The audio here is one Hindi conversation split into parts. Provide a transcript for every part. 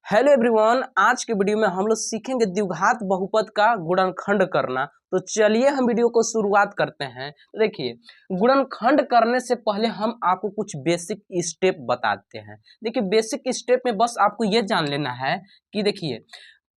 हेलो एवरीवन, आज के वीडियो में हम लोग सीखेंगे द्विघात बहुपद का गुणनखंड करना। तो चलिए हम वीडियो को शुरुआत करते हैं। तो देखिए, गुणनखंड करने से पहले हम आपको कुछ बेसिक स्टेप बताते हैं। देखिए, बेसिक स्टेप में बस आपको ये जान लेना है कि देखिए,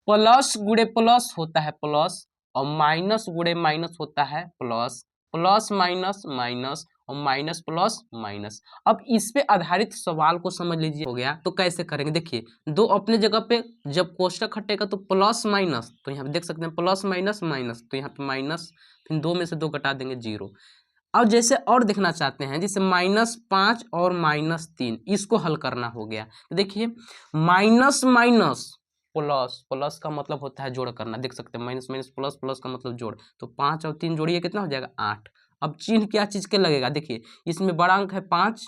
प्लस गुणे प्लस होता है प्लस, और माइनस गुणे माइनस होता है प्लस, प्लस माइनस माइनस, और माइनस प्लस माइनस। अब इस पे आधारित सवाल को समझ लीजिए। हो गया तो कैसे करेंगे, देखिए दो अपने जगह पे जब कोष्टक हटेगा तो प्लस माइनस, तो यहाँ पे देख सकते हैं प्लस माइनस माइनस, तो यहाँ पे माइनस, फिर दो में से दो घटा देंगे जीरो। अब जैसे और देखना चाहते हैं, जैसे -5 और -3, इसको हल करना हो गया। तो देखिए, माइनस माइनस प्लस, प्लस का मतलब होता है जोड़ करना, देख सकते हैं माइनस माइनस प्लस, प्लस का मतलब जोड़। तो 5 और 3 जोड़िए, कितना हो जाएगा 8। अब चिन्ह क्या चीज के लगेगा, देखिए इसमें बड़ा अंक है 5,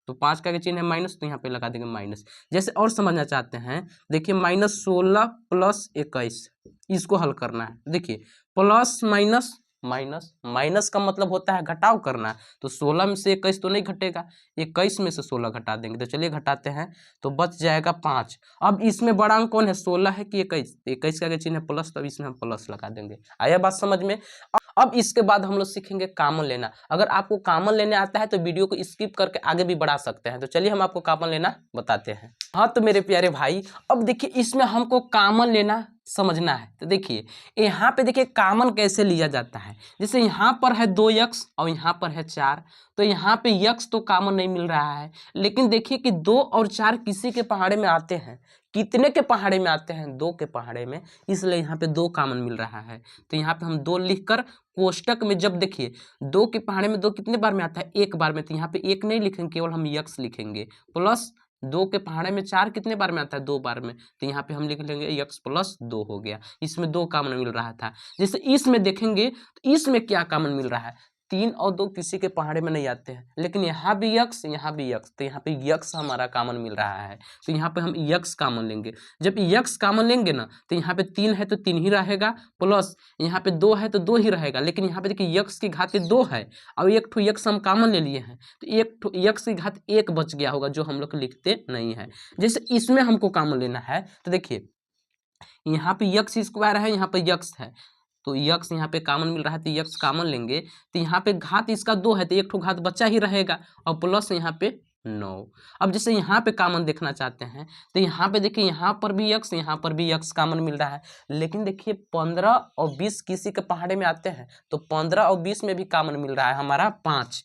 तो 5 का चिन्ह है माइनस, तो यहाँ पे लगा देंगे माइनस। जैसे और समझना चाहते हैं, देखिए -16 + 21, इसको हल करना है। देखिए प्लस माइनस माइनस, माइनस का मतलब होता है घटाव करना, तो 16 में से 21 तो नहीं घटेगा, 21 में से 16 घटा देंगे। तो चलिए घटाते हैं, तो बच जाएगा 5। अब इसमें बड़ा अंक कौन है, 16 है कि 21? 21 का चिन्ह है प्लस, तो इसमें हम प्लस लगा देंगे। आया बात समझ में? अब इसके बाद हम लोग सीखेंगे कॉमन लेना। अगर आपको कॉमन लेने आता है तो वीडियो को स्किप करके आगे भी बढ़ा सकते हैं। तो चलिए हम आपको कॉमन लेना बताते हैं। हाँ तो मेरे प्यारे भाई, अब देखिए इसमें हमको कॉमन लेना समझना है। तो देखिए यहाँ पे देखिए कॉमन कैसे लिया जाता है। जैसे यहाँ पर है 2x और यहाँ पर है 4, तो यहाँ पे x तो कॉमन नहीं मिल रहा है, लेकिन देखिए कि 2 और 4 किसी के पहाड़े में आते हैं। कितने के पहाड़े में आते हैं? 2 के पहाड़े में, इसलिए यहाँ पे 2 कॉमन मिल रहा है। तो यहाँ पे हम 2 लिखकर कोष्टक में, जब देखिए 2 के पहाड़े में 2 कितने बार में आता है? एक बार में, तो यहाँ पे 1 नहीं लिखेंगे, केवल हम x लिखेंगे। प्लस 2 के पहाड़े में 4 कितने बार में आता है? 2 बार में, तो यहाँ पे हम लिख लेंगे x + 2 हो गया। इसमें 2 कॉमन मिल रहा था। जैसे इसमें देखेंगे तो इसमें क्या कॉमन मिल रहा है? 3 और 2 किसी के पहाड़े में नहीं आते हैं, लेकिन यहाँ भी x, यहाँ भी x, तो यहाँ पे x हमारा कॉमन मिल रहा है, तो यहाँ पे हम x कॉमन लेंगे। जब x कॉमन लेंगे ना, तो यहाँ पे 3 है तो 3 ही रहेगा, प्लस यहाँ पे 2 है तो 2 ही रहेगा, लेकिन यहाँ पे देखिए x की घात 2 है और एक ठो x हम कॉमन ले लिए हैं, तो एक ठो x की घात 1 बच गया होगा, जो हम लोग लिखते नहीं है। जैसे इसमें हमको कॉमन लेना है, तो देखिए यहाँ पे x² है, यहाँ पे x है, तो x यहाँ पे कॉमन मिल रहा है, तो x कॉमन लेंगे। तो यहाँ पे घात इसका 2 है, तो एक ठो घात बचा ही रहेगा, और प्लस यहाँ पे 9। अब जैसे यहाँ पे कॉमन देखना चाहते हैं, तो यहाँ पे देखिए यहाँ पर भी x, यहाँ पर भी x कॉमन मिल रहा है, लेकिन देखिए 15 और 20 किसी के पहाड़े में आते हैं, तो 15 और 20 में भी कॉमन मिल रहा है हमारा 5।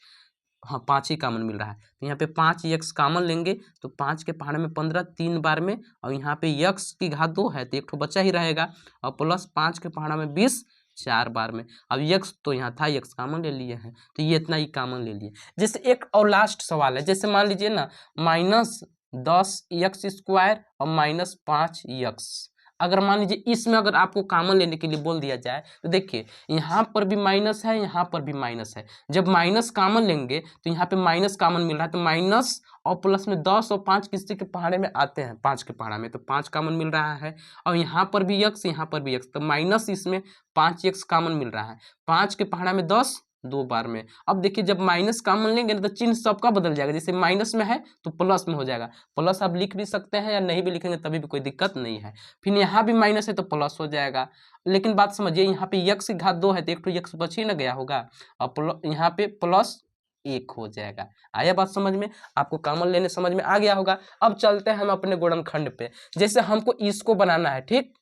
हाँ 5 ही कॉमन मिल रहा है, तो यहाँ पे 5x कॉमन लेंगे, तो 5 के पहाड़े में 15 3 बार में, और यहाँ पे x की घात 2 है, तो एक ठो बच्चा ही रहेगा, और प्लस 5 के पहाड़ा में 20 4 बार में। अब x तो यहाँ था, x कॉमन ले लिए हैं, तो ये इतना ही कॉमन ले लिए। जैसे एक और लास्ट सवाल है, जैसे मान लीजिए ना -10x² और -5x, अगर मान लीजिए इसमें अगर आपको कॉमन लेने के लिए बोल दिया जाए, तो देखिए यहाँ पर भी माइनस है, यहाँ पर भी माइनस है। जब माइनस कॉमन लेंगे तो यहाँ पे माइनस कॉमन मिल रहा है, तो माइनस और प्लस में 10 और 5 किसी के पहाड़े में आते हैं, 5 के पहाड़ा में, तो 5 कॉमन मिल रहा है। और यहाँ पर भी x, यहाँ पर भी x, तो माइनस इसमें 5x कॉमन मिल रहा है, 5 के पहाड़ा में 10 2 बार में। अब देखिए जब माइनस कॉमन लेंगे ना, तो चिन्ह सबका बदल जाएगा, जैसे माइनस में है तो प्लस में हो जाएगा। प्लस आप लिख भी सकते हैं या नहीं भी लिखेंगे तभी भी कोई दिक्कत नहीं है। फिर यहाँ भी माइनस है तो प्लस हो जाएगा, लेकिन बात समझिए यहाँ पे x की घात 2 है, तो एक तो x बच ही ना गया होगा, और यहाँ पे +1 हो जाएगा। आया बात समझ में? आपको कॉमन लेने समझ में आ गया होगा। अब चलते हैं हम अपने गुणनखंड पे। जैसे हमको इसको बनाना है, ठीक,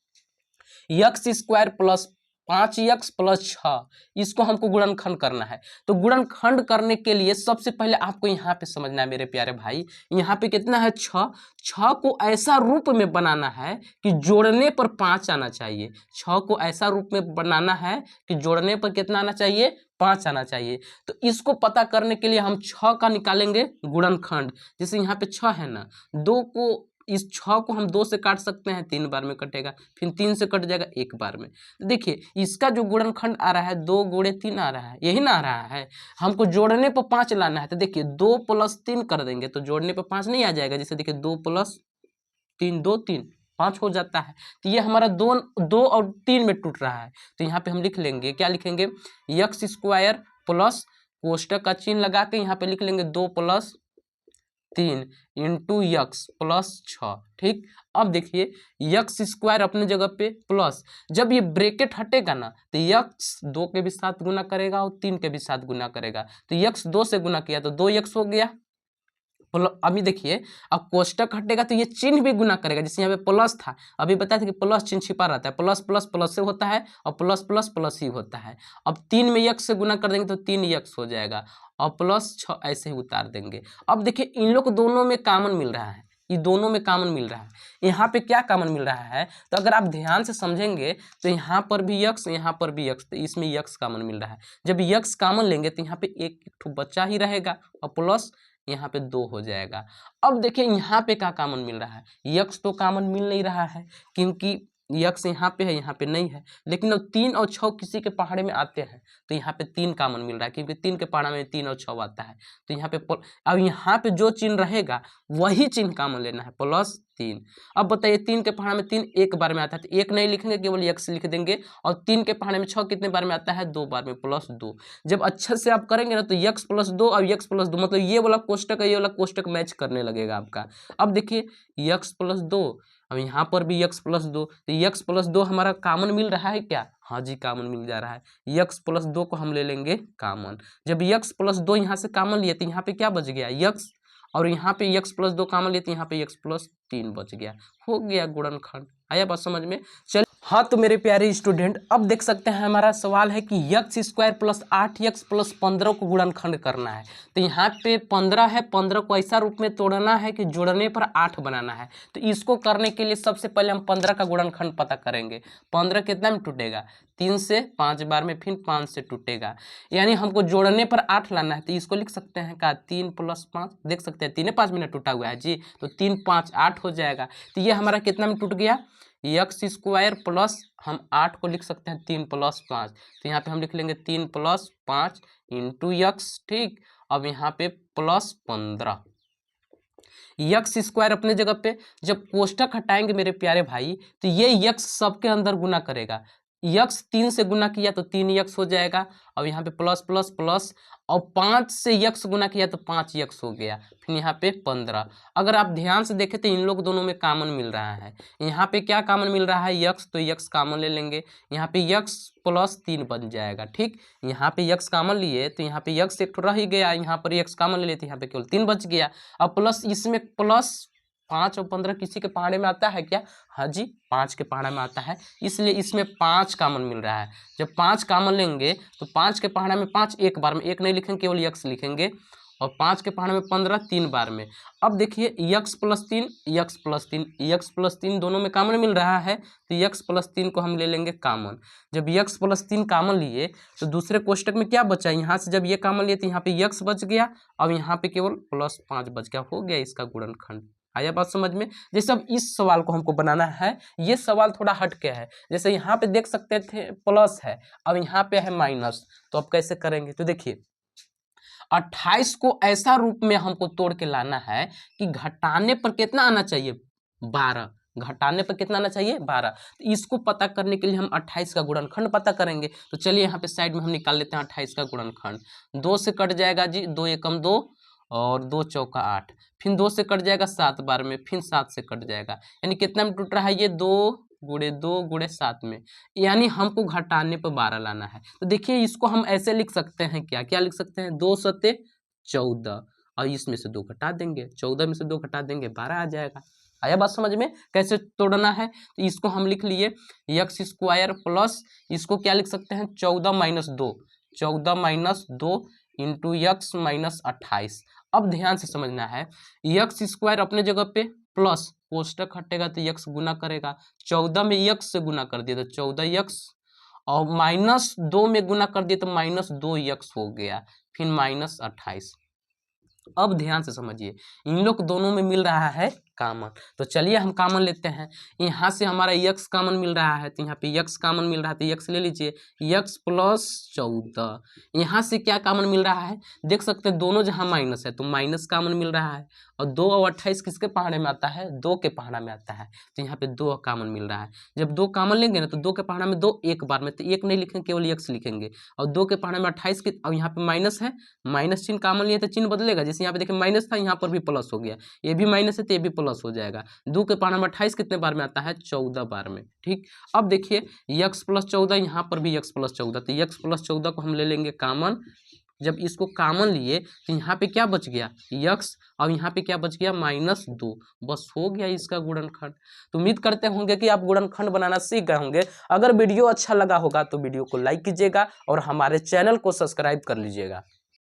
x² + 5x + 6, इसको हमको गुणनखंड करना है। तो गुणनखंड करने के लिए सबसे पहले आपको यहाँ पे समझना है मेरे प्यारे भाई, यहाँ पे कितना है 6, 6 को ऐसा रूप में बनाना है कि जोड़ने पर 5 आना चाहिए। 6 को ऐसा रूप में बनाना है कि जोड़ने पर कितना आना चाहिए? 5 आना चाहिए। तो इसको पता करने के लिए हम 6 का निकालेंगे गुणनखंड। जैसे यहाँ पे 6 है ना, 2 को, इस 6 को हम 2 से काट सकते हैं, 3 बार में कटेगा, फिर 3 से कट जाएगा 1 बार में। तो देखिए इसका जो गुणनखंड आ रहा है 2 × 3 आ रहा है, यही ना आ रहा है। हमको जोड़ने पर 5 लाना है, तो देखिए 2 + 3 कर देंगे तो जोड़ने पर 5 नहीं आ जाएगा। जैसे देखिए 2 + 3 2 3 5 हो जाता है। तो ये हमारा 2 और 3 में टूट रहा है, तो यहाँ पे हम लिख लेंगे, क्या लिखेंगे? x² प्लस कोष्टक का चिन्ह लगा के यहाँ पे लिख लेंगे 2 + 3 इंटू यक्स प्लस 6। ठीक, अब देखिए यक्स स्क्वायर अपने जगह पे प्लस, जब ये ब्रेकेट हटेगा ना तो यक्स 2 के भी साथ गुना करेगा और 3 के भी साथ गुना करेगा, तो यक्स 2 से गुना किया तो 2 यक्स हो गया। अभी देखिए अब कोष्टक हटेगा तो ये चिन्ह भी गुना करेगा, जैसे यहाँ पे प्लस था, अभी बताया था कि प्लस चिन्ह छिपा रहता है, प्लस प्लस प्लस से होता है और प्लस प्लस प्लस ही होता है। अब 3 में यक्स से गुना कर देंगे तो 3 यक्स हो जाएगा और प्लस 6 ऐसे ही उतार देंगे। अब देखिए इन लोग दोनों में कॉमन मिल रहा है, ये दोनों में कॉमन मिल रहा है। यहाँ पे क्या कॉमन मिल रहा है, तो अगर आप ध्यान से समझेंगे तो यहाँ पर भी यक्स, यहाँ पर भी यक्स, तो इसमें यक्स कॉमन मिल रहा है। जब यक्स कॉमन लेंगे तो यहाँ पे एक ठो बच्चा ही रहेगा और प्लस यहाँ पे 2 हो जाएगा। अब देखिए यहाँ पे क्या कॉमन मिल रहा है, यक्स तो कॉमन मिल नहीं रहा है क्योंकि यक्स यहाँ पे है, यहाँ पे नहीं है, लेकिन अब 3 और 6 किसी के पहाड़े में आते हैं तो यहाँ पे 3 कॉमन मिल रहा है क्योंकि 3 के पहाड़ा में 3 और 6 आता है, तो यहाँ पे अब यहाँ पे जो चिन्ह रहेगा वही चिन्ह कॉमन लेना है, +3। अब बताइए 3 के पहाड़ा में 3 एक बार में आता है तो 1 नहीं लिखेंगे, केवल यक्स लिख देंगे, और 3 के पहाड़े में 6 कितने बार में आता है, 2 बार में, +2। जब अच्छे से आप करेंगे ना तो यक्स प्लस 2 और यक्स प्लस 2, मतलब ये वाला कोष्टक है ये वाला कोष्टक मैच करने लगेगा आपका। अब देखिए यक्स प्लस 2, अब यहाँ पर भी यक्स प्लस 2, तो यक्स प्लस 2 हमारा कॉमन मिल रहा है क्या, हाँ जी कॉमन मिल जा रहा है। यक्स प्लस 2 को हम ले लेंगे कॉमन। जब यक्स प्लस 2 यहाँ से कॉमन लिए तो यहाँ पे क्या बच गया, यक्स, और यहाँ पे यक्स प्लस 2 कॉमन लिए तो यहाँ पे यक्स प्लस 3 बच गया, हो गया गुणनखंड। आया बात समझ में। चल हाँ तो मेरे प्यारे स्टूडेंट अब देख सकते हैं हमारा सवाल है कि x square plus 8 x plus 15 को गुणनखंड करना है। तो यहाँ पे 15 है, 15 को ऐसा रूप में तोड़ना है कि जोड़ने पर 8 बनाना है। तो इसको करने के लिए सबसे पहले हम 15 का गुणनखंड पता करेंगे। 15 कितना में टूटेगा, 3 से 5 बार में, फिर 5 से टूटेगा, यानी हमको जोड़ने पर 8 लाना है। तो इसको लिख सकते हैं का 3 + 5, देख सकते हैं 3 5 मिनट टूटा हुआ है जी, तो 3 5 8 हो जाएगा। तो ये हमारा कितना में टूट गया, यक्स स्क्वायर प्लस हम 8 को लिख सकते हैं 3 + 5, तो यहाँ पे हम लिख लेंगे 3 + 5 इंटू यक्स। ठीक, अब यहाँ पे +15 यक्स स्क्वायर अपने जगह पे। जब कोष्टक हटाएंगे मेरे प्यारे भाई तो ये यक्स सबके अंदर गुना करेगा, यक्स 3 से गुना किया तो 3 यक्स हो जाएगा, अब यहाँ पे प्लस प्लस प्लस, और 5 से यक्स गुना किया तो 5 यक्स हो गया, फिर यहाँ पे 15। अगर आप ध्यान से देखें तो इन लोग दोनों में कॉमन मिल रहा है। यहाँ पे क्या कॉमन मिल रहा है, यक्स, तो यक्स कॉमन ले लेंगे, यहाँ पे यक्स प्लस 3 बन जाएगा। ठीक, यहाँ पे यक्स कॉमन लिए तो यहाँ पे यक्स एक रह ही गया, यहाँ पर यक्स कॉमन ले लिए तो यहाँ पे केवल 3 बच गया। अब प्लस इसमें प्लस 5 और 15 किसी के पहाड़े में आता है क्या, हाँ जी 5 के पहाड़ा में आता है, इसलिए इसमें 5 कॉमन मिल रहा है। जब 5 कॉमन लेंगे तो 5 के पहाड़ा में 5 एक बार में, एक नहीं लिखेंगे केवल यक्स लिखेंगे, और 5 के पहाड़ा में 15 3 बार में। अब देखिए x plus 3 x plus 3 x plus 3 दोनों में कॉमन मिल रहा है, तो यक्स प्लस 3 को हम ले लेंगे कॉमन। जब यक्स प्लस 3 कॉमन लिए तो दूसरे कोष्टक में क्या बचा, यहाँ से जब ये कॉमन लिए तो यहाँ पे यक्स बच गया, अब यहाँ पे केवल +5 बच गया, हो गया इसका गुणनखंड। आया बात समझ में। जैसे अब इस सवाल को हमको बनाना है, ये सवाल थोड़ा हटके है, जैसे यहाँ पे देख सकते थे प्लस है, अब यहाँ पे है माइनस, तो अब कैसे करेंगे, तो देखिए 28 को ऐसा रूप में हमको तोड़ के लाना है कि घटाने पर कितना आना चाहिए, 12, घटाने पर कितना आना चाहिए, 12। तो इसको पता करने के लिए हम 28 का गुणनखंड पता करेंगे। तो चलिए यहाँ पे साइड में हम निकाल लेते हैं 28 का गुणनखंड। 2 से कट जाएगा जी, 2 एकम 2 और 2 चौका 8, फिर 2 से कट जाएगा 7 बार में, फिर 7 से कट जाएगा, यानी कितना में टूट रहा है ये 2 गुणे 2 गुणे 7 में, यानी हमको घटाने पर 12 लाना है। तो देखिए इसको हम ऐसे लिख सकते हैं, क्या क्या लिख सकते हैं, 2 सत्ते 14, और इसमें से 2 घटा देंगे, 14 में से 2 घटा देंगे 12 आ जाएगा। आया बात समझ में कैसे तोड़ना है। तो इसको हम लिख लिए यक्स स्क्वायर प्लस, इसको क्या लिख सकते हैं 14 - 2 इंटू यक्स माइनस 28। अब ध्यान से समझना है, यक्स स्क्वायर अपने जगह पे प्लस, कोष्टक हटेगा तो यक्स गुना करेगा, 14 में यक्स से गुना कर दिया तो 14 यक्स, और -2 में गुना कर दिया तो -2 यक्स हो गया, फिर -28। अब ध्यान से समझिए, इन लोग दोनों में मिल रहा है कॉमन, तो चलिए हम कॉमन लेते हैं। यहाँ से हमारा यक्स कॉमन मिल रहा है, तो यहाँ पे यक्स कॉमन मिल रहा है तो यक्स ले लीजिए, यक्स प्लस 14। यहाँ से क्या कॉमन मिल रहा है, देख सकते हैं दोनों जहाँ माइनस है तो माइनस कॉमन मिल रहा है, और 2 और 28 किसके पहाड़े में आता है, 2 के पहाड़ा में आता है, तो यहाँ पे 2 कॉमन मिल रहा है। जब 2 कॉमन लेंगे ना तो 2 के पहाड़ा में 2 एक बार में, तो 1 नहीं लिखेंगे केवल यक्स लिखेंगे, और 2 के पहाड़े में 28 की, और यहाँ पे माइनस है, माइनस चिन्ह कॉमन लिए तो चिन्ह बदलेगा, जैसे जैसे यहाँ पे देखिए माइनस था, यहाँ पर भी प्लस हो गया, ये भी माइनस है तो ये भी प्लस हो जाएगा। 2 के पावर में 28 कितने बार में आता है? 14 बार में। ठीक, अब देखिए x प्लस 14, यहाँ पर भी x प्लस 14, तो x प्लस 14 को हम ले लेंगे कॉमन। जब इसको कॉमन लिए तो यहाँ पे क्या बच गया? x, और यहाँ पे क्या बच गया? -2। बस हो गया इसका गुणनखंड। तो उम्मीद करते होंगे कि आप गुणनखंड बनाना सीख गए होंगे। अगर वीडियो अच्छा लगा होगा तो वीडियो को लाइक कीजिएगा और हमारे चैनल को सब्सक्राइब कर लीजिएगा।